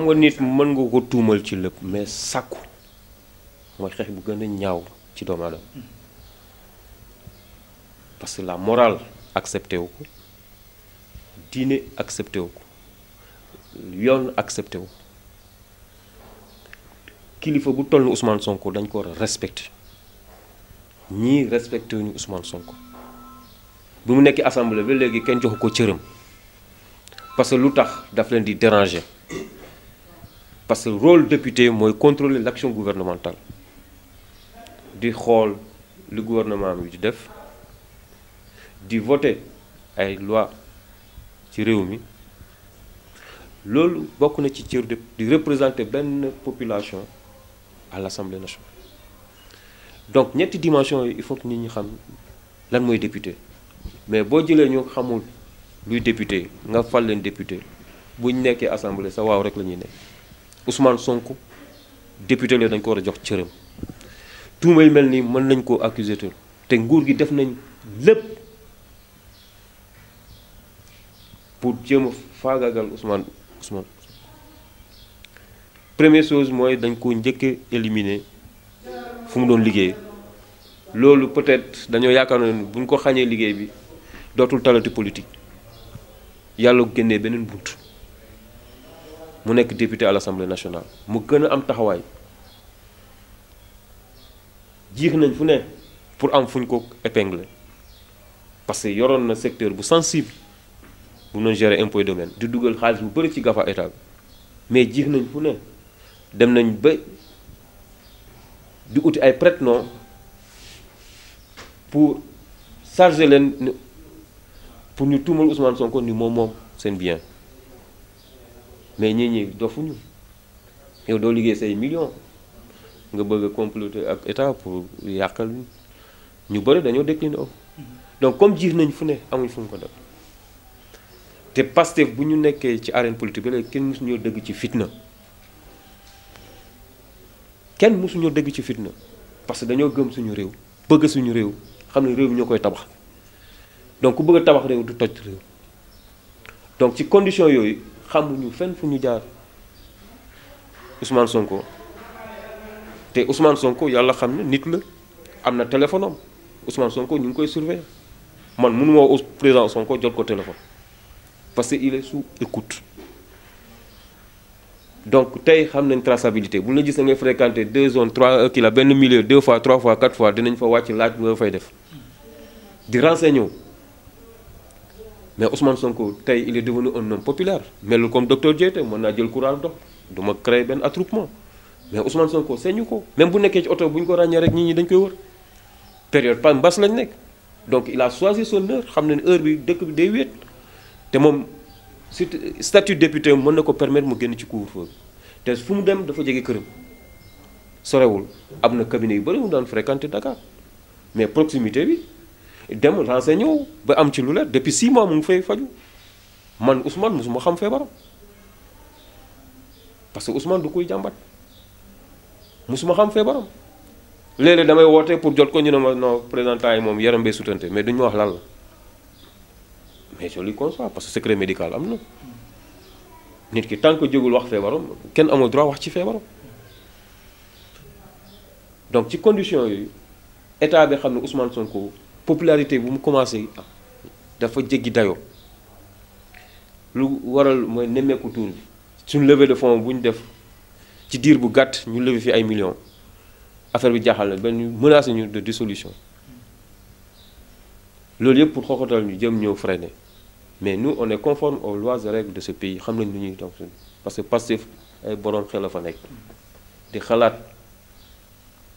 xam nga nit mën nga ko tuumal ci lépp mais sàkku mooy xeex bu gën a ñaaw ci doomu aadama parce que la morale accepté wu ko diine accepté wu ko yoon accepté wu kilifa bu toll ni Ousmane Sonko dañ ko war a respecté ñii respecté wuñu Ousmane Sonko bi mu nekk assemblée ba léegi kenn joxu ko cëram parce que lu tax daf leen di déranger parce que rôle député mooy contrôler l'action gouvernementale di xool lu gouvernement bi di def di voter ay loi ci réew mi loolu bokk na ci cër di représenter benn population à l'Assemblée nationale donc ñetti dimension yi il faut que nit ñi xam lan mooy député mais boo jëlee ñu xamul luy député nga fal leen député buñ nekkee assemblée sa waaw rek la ñuy nekk Ousmane Sonko député la dañ ko war a jox cëram tuumay mel ni mën nañ koo accuser te nguur gi def nañ lépp pour jéem a faagaagal Ousmane première chose mooy dañ ko njëkkee éliminer fu mu doon liggéey loolu peut-être dañoo yaakaar ne buñ ko xañee liggéey bi dootul talati politique yàlla génnee beneen bunt mu nekk député à l'Assemblée nationale mu gën a am taxawaay jiix nañ fu ne pour am fuñ ko épingler parce que yoroon na secteur bu sensible bu doon gérer impôt et domaine di dugal xaalis bu bëri ci gafa état bi mais jiix nañ fu ne dem nañ ba di uti ay prête-noms pour charger leen pour ñu tuumal Ousmane Sonko ni moom seen bien mais ñi dofuñu yow doo liggéey say millions nga bëgg a comploter ak état pour yàqal ñu bëri dañoo décliner donc comme jiir nañ fu ne amuñ fu mu ko def te Pastef bu ñu nekkee ci arène politique ba léegi kenn mësuñoo dëgg ci fitna parce que dañoo gëm suñu réew bëgg suñu réew xam ne réew mi ñoo koy tabax donc ku bëgg a tabax réew du toj réew donc ci condition yooyu xamuñu fenn fu ñu jaar Ousmane Sonko te Ousmane Sonko yàlla xam ne nit la am na téléphone am Ousmane Sonko ñu ngi koy surveiller man mënu woo président Sonko jot ko téléphone parce que il est sous écoute donc tey xam nañ traçabilité bu ñu la gis ngay fréquenter 2 zones 3 kii la benn milieu 2 fois 3 fois 4 fois dinañ fa wàcc laaj nga fay def di renseigner mais Ousmane Sonko tey il est devenu un homme populaire melul comme docteur Diété mën naa jël courage dox du ma créer benn attroupement mais Ousmane Sonko señu ko même bu nekkee ci oto bu ñu ko ràññee rek nit ñi dañ koy wër période pas mbas lañ nekk donc il a choisi son heure xam ne heure bi dëkk bi day wéet te moom statut député mën na ko permettre mu génn ci couvre-feu te fu mu dem dafa jege këram sorewul am na cabinet yu bëri mu daan fréquenter Dakar mais proximité bi dem renseigné wu ba am ci lu leer depuis 6 mois mu ngi fay faju man Ousmane mosuma xam feebaram parce que Ousmane du koy jàmbat mosuma xam feebaram léeg-léeg damay woote pour jot ko ñu ne ma non présentant yi moom yaram bee sutante mais duñu ma wax lan la mais je lui conçois parce que secret médical am na nit ki tant que jógul wax feebaram kenn amul droit wax ci feebaram donc ci condition yooyu état bi xam ne Ousmane Sonko popularité bu mu commencé dafa jéggi dayoo lu waral mooy nemmeeku tuur bi suñ levée de fonds bu ñu def ci diir bu gàtt ñu lever fi ay millions affaire bi jaaxal na benn menacé ñu de dissolution loolu yëpp pour xoxatal ñu jëm ñëw freiner mais nous on est conforme aux lois et règles de ce pays xam nañ lu ñuy donc parce que Pastef ay borom xel la fa nekk di xalaat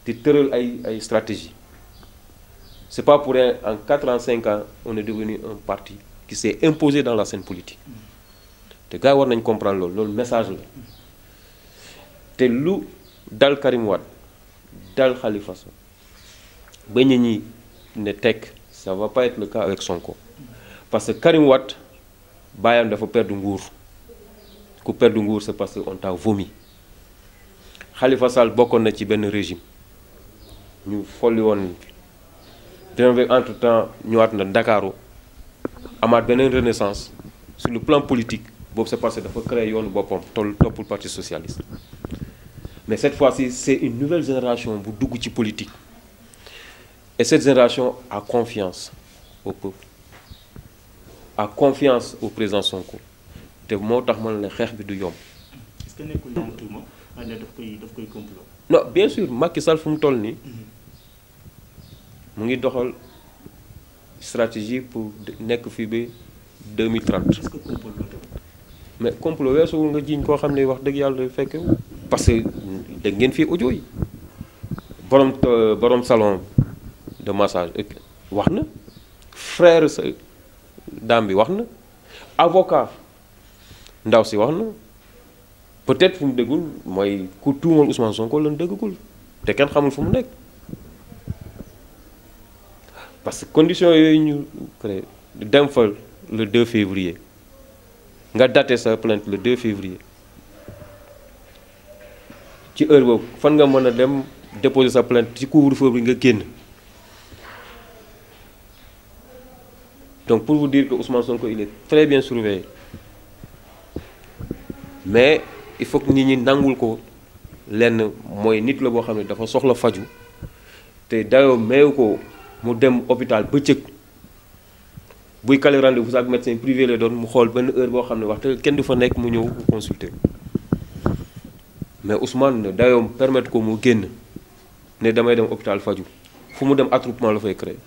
di tëral ay stratégie c'est pas pour rien en 4 ans 5 ans on est devenu un parti qui s'est imposé dans la scène politique te gars yi war nañ comprendre loolu message la te lu dal Karim Wade dal Khalifa Sall ba ñi ne tekk ça va pas être le cas avec Sonko parce que Karim Wade baayam dafa perdre nguur ku perdre nguur c'est parce que on t'a vomi Khalifa Sall bokkoon na ci benn régime ñu folli woon dina entre temps ñëwaat na Ndakaaru amaat beneen renaissance sur le plan politique boobu c'est parce que dafa créer yoonu boppam toppul parti socialiste mais cette fois-ci c'est une nouvelle génération bu dugg ci politique et cette génération a confiance au peuple a confiance au président Sonko te moo tax man la xeex bi du yomb. est-ce que nekkul ñoom tuuma ne daf koy complot. non bien sûr Macky Sall fu mu toll nii mu ngi doxal stratégie pour nekk fii ba 2030. est-ce que complot la mais complot weesuwul nga jiiñ koo xam ne wax dëgg yàlla fekk parce que dégg ngeen fii audio yi borom salon de massage wax na frère sa dame bi wax na avocat ndaw si wax na peut-être fu mu déggul mooy ku tuumal Ousmane Sonko lan déggagul te kenn xamul fu mu nekk parce que condition yooyu ñu créé dem fa le 2 février nga daté sa plainte le 2 février ci heure boobu fan nga mën a dem déposer sa plainte ci couvre-feu bi nga génn donc pour vous dire que Ousmane Sonko il est très bien surveillé mais il faut que nit ñi nangul ko lenn mooy nit la boo xam ne dafa soxla faju te dayoo meew ko mu dem hôpital bëccëg buy kale rendez-vous ak médecin privé la doon mu xool benn heure boo xam ne wax te kenn du fa nekk mu ñëw consulter mais Ousmane dayoom permettre ko mu génn ne damay dem hôpital faju fu mu dem attroupement la fay créer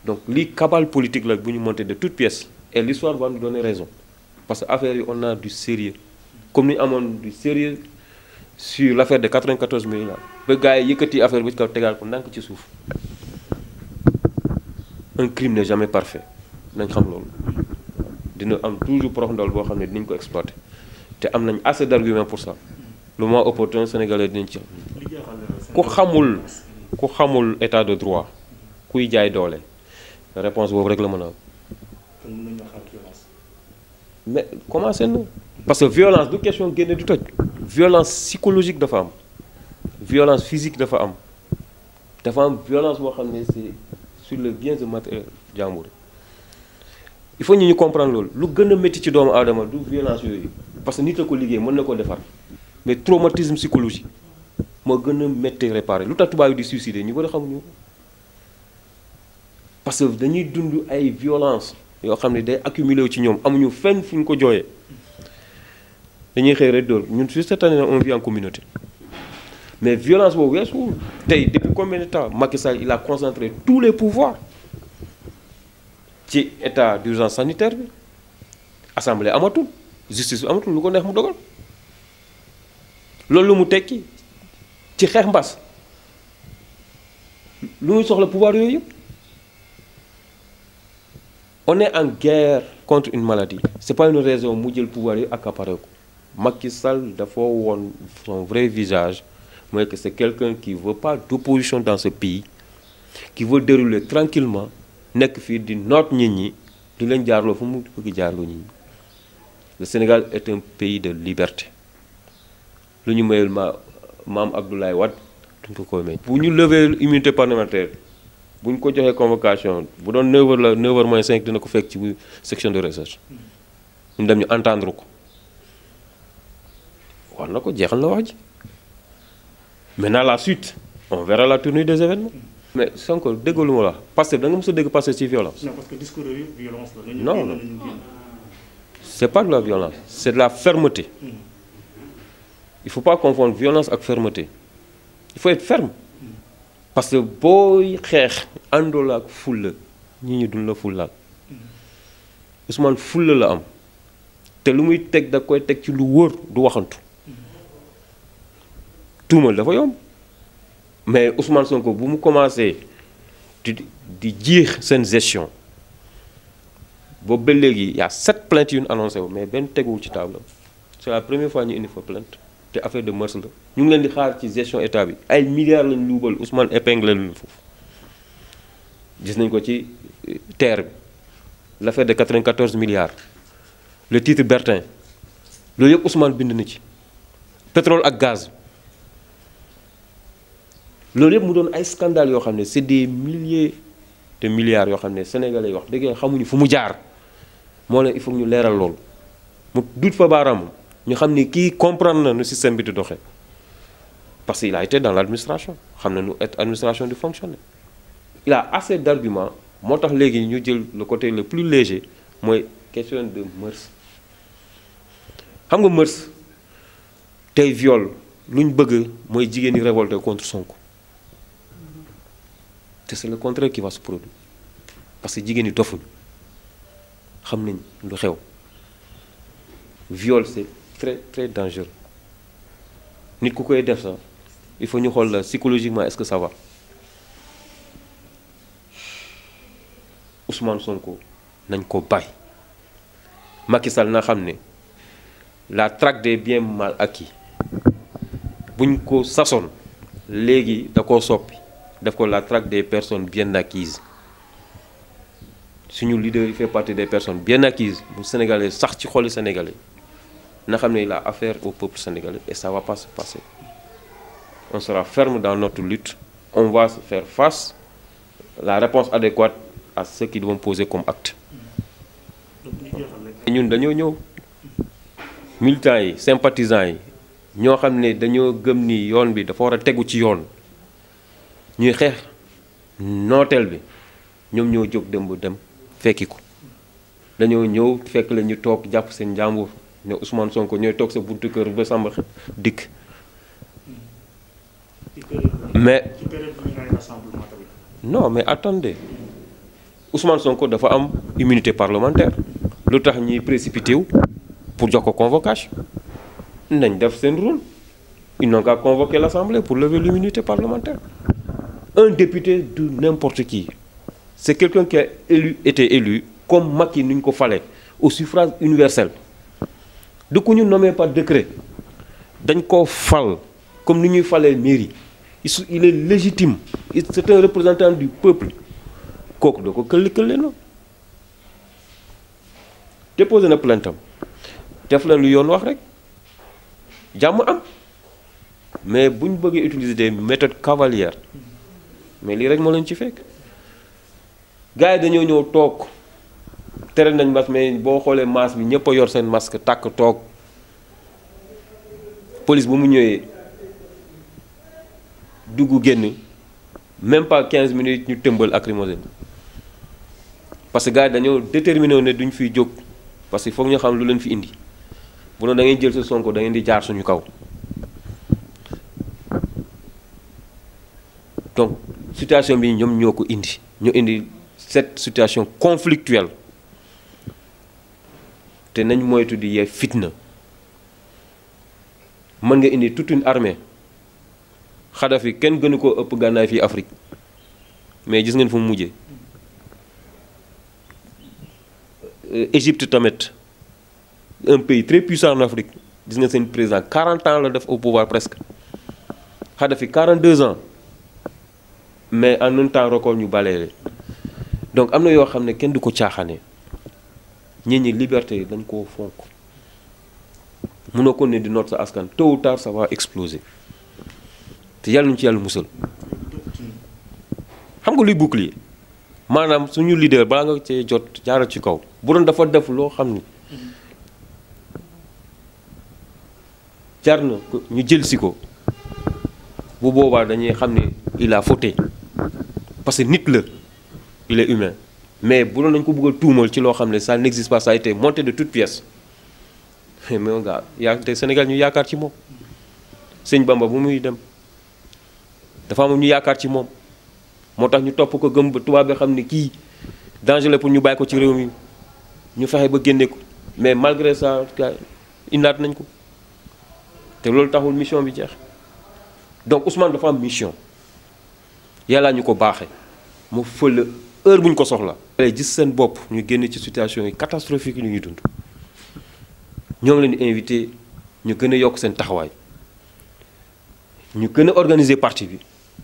donc lii cabale politique la bu ñu monté de toutes pièces et l'histoire va nous donner raison parce que affaire yi on a du sérieux comme ni ñu amoon du sérieux sur l'affaire de 94 milliards ba gars yi yëkkati affaire bi ci kaw tegaal ko ndànk ci suuf un crime n'est jamais parfait nañ xam loolu dina am toujours prox ndol boo xam ne dinañ ko exploiter te am nañ assez d'arguments pour ça le moment opportun sénégalais dinañ ci ku xamul état de droit kuy jaay doole réponse boobu rek la mën a am mais commencé na parce que violence du question génne du toj violence psychologique dafa am violence physique dafa am violence boo xam ne c'est sur le bien matériel jàmbur il faut ñu comprendre loolu lu gën a métti ci doomu aadama du violence yooyu parce que nit a ko liggéey mën na ko defar mais traumatisme psychologique moo gën a métti réparé lu tax tubaab yi di suicider ñu bëri xamuñu parce que dañuy dund ay violence yoo xam ne day accumulé wu ci ñoom amuñu fenn fu ñu ko jooyee dañuy xëy rek dóor ñun sur cette année on vit en communauté mais violence boobu weesuwul tey depuis combien de temps Macky Sall il a concentré tous les pouvoirs ci état d'urgence sanitaire bi assemblée amatul justice bi amatul lu ko neex mu dogal loolu lu mu tekki ci xeex mbas lu muy soxla pouvoir yooyu yëpp on est en guerre contre une maladie c'est pas une raison mu jël pouvoir yi accaparé ko Macky Sall dafa woon son vrai visage mooy que c'est quelqu'un qui veut pas d'opposition dans ce pays qui veut dérouler tranquillement nekk fii di noot nit ñi di leen jaarloo fu mu bëgg jaarloo nit ñi le Sénégal est un pays de liberté lu ñu mayul maam Abdoulaye Wade duñ ko koy may bu ñu lever immunité parlementaire bu ñu ko joxee convocation bu doon 9h la 9h moins 5 dina ko fekk ci section de recherche ñu dem ñu entendre ko war na ko jeexal na wax ji maintenant la suite on verra la tournure des événements mais Sonko déglu ma la parce que da nga mës a dégg passé ci violence. non parce que discours yooyu violence la. non c'est pas de la violence c'est de la fermeté. Il faut pas confondre violence ak fermeté il faut être ferme parce que booy xeex àndoo ak fulla ñi duñ la fullaal Ousmane fulla la am te lu muy teg da koy teg ci lu wóor du waxantu tuumal dafa yomb mais Ousmane Sonko bu mu commencé di jiix seen gestion boobu ba léegi y a 7 plaintes yu ñu annoncé wu mais benn teguwul ci table c'est la première fois ñu indi fa plainte te affaire de mœurs la ñu ngi leen di xaar ci gestion état bi ay milliards lañ luubal Ousmane épinglé lu foofu gis nañ ko ci terre bi l'affaire de 94 milliards le titre Bertin loolu yëpp Ousmane bind na ci pétrole ak gaz loolu yëpp mu doon ay scandale yoo xam ne c'est des milliers de milliards yoo xam ne sénégalais yi wax dëgg xamuñu fu mu jaar moo leen il faut ñu leeral loolu mu dut fa baaraam ñu xam ni kii comprendre na nu système bi di doxee parce qu'il a été dans l'administration xam na nu administration di fonctionner il a assez d'arguments moo tax léegi ñu jël le côté le plus léger mooy question de mœurs xam nga mœurs tey viol lu ñu bëgg mooy jigéen ñi révolté contre Sonko te c'est le contraire qui va se produire parce que jigéen ñi dofuñu xam nañ lu xew viol c'est très très dangereux nit ku koy def sax il faut ñu xool la psychologiquement est-ce que ça va Ousmane Sonko nañ ko bàyyi Macky Sall na xam ne la traque des biens mal acquis buñ ko sasoon léegi da koo soppi def ko la traque des personnes bien acquises suñu leader yi fait partie des personnes bien acquises bu sénégalais sax ci xolu sénégalais na xam ne il a affaire au peuple sénégalais et ça va pas se passer on sera ferme dans notre lutte on va se faire face la réponse adéquate à ceux qui vont poser comme acte ñun dañoo ñëw militants yi sympathisants yi ñoo xam ne dañoo gëm ni yoon bi dafa war a tegu ci yoon ñuy xeex nooteel bi ñoom ñoo jóg dem fekki ko dañoo ñëw fekk la ñu toog jàpp seen njàmbur ne Ousmane Sonko ñooy toog sa buntu kër ba sàmba dikk mais non mais attendez Ousmane Sonko dafa am immunité parlementaire lu tax ñuy précipité wu pour jox ko convocation nañ def seen rôle ils n'ont qu'à convoquer l'Assemblée pour lever l'immunité parlementaire un député de n'importe qui c'est quelqu'un qui a été élu comme Macky ni ñu ko falee au suffrage universel du ko ñu nommé par décret dañ ko fal comme ni ñuy falee mairie il est légitime c'est un représentant du peuple kooku da ko këll na déposé na plainte am def la lu yoon wax rek jàmm am mais bu ñu bëggee utiliser des méthodes cavalières mais lii rek moo leen ci fekk gars yi dañoo ñëw toog tere nañ masque mais boo xoolee masque bi ñëpp a yor seen masque tàkk toog police bu mu ñëwee dugg génn même pas 15 minutes ñu tëmbal lacrymogène parce que gars yi dañoo déterminé ne duñ fiy jóg parce que foog ñu xam lu leen fi indi bu doon da ngeen jël sa Sonko da ngeen di jaar suñu kaw donc situation bi ñoom ñoo ko indi ñu indi cette situation conflictuelle te nañ moytu di yee fitna mën nga indi toute une armée Kadhafi kenn gënu ko ëpp gànnaay fii Afrique mais gis ngeen fu mu mujjee Égypte tamit un pays très puissant en Afrique gis nga seen président 40 ans la def au pouvoir presque Kadhafi 42 ans mais en un temps record ñu baleele donc am na yoo xam ne kenn du ko caaxaane ñit ñi liberté dañ koo fonk mënoo ko ne di noot sa askan tôt ou tard ça va exploser te yàlla ñu ci yàlla musal xam nga luy bouclier maanaam suñu leader balaa nga cee jot jaaral ci kaw bu doon dafa def loo xam ni jar na ñu jël si ko bu boobaa dañuy xam ne il a fauté parce que nit la il est humain mais bu doon nañ ko bëgg a tuumal ci loo xam ne ça n'existe pas ça a été monté de toutes pièces mais mon gars te Sénégal ñu yaakaar ci moom sëñ Bamba bu muy dem dafa am ñu yaakaar ci moom moo tax ñu topp ko gëm ba tubaab bi xam ne kii danger la pour ñu bàyyi ko ci réew mi ñu fexe ba génne ko mais malgré ça indaat nañ ko te loolu taxul mission bi jeex donc Ousmane dafa am mission yàlla ñu ko baaxee mu fël heure bu ñu ko soxla. gis seen bopp ñu génne ci situation yi catastrophique yi ñuy dund ñoo ngi leen di invité ñu gën a yokk seen taxawaay ñu gën a organiser parti bi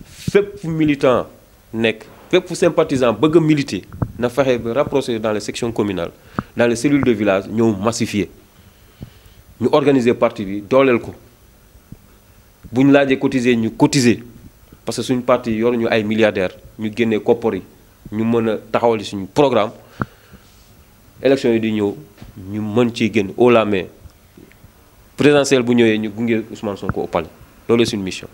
fépp fu militant nekk fépp fu sympathisant bëgg a militer na fexe ba rapprocher dans les sections communales dans les cellules de village ñëw massifier ñu organiser parti bi dooleel ko bu ñu laajee cotiser ñu cotiser parce que suñu parti yor ñu ay milliardaires ñu génnee koppar yi ñu mën a taxawali suñu programme élection yi di ñëw ñu mën ciy génn haut la main présidentielle bu ñëwee ñu gunge Ousmane Sonko au palais loolu c'est une mission.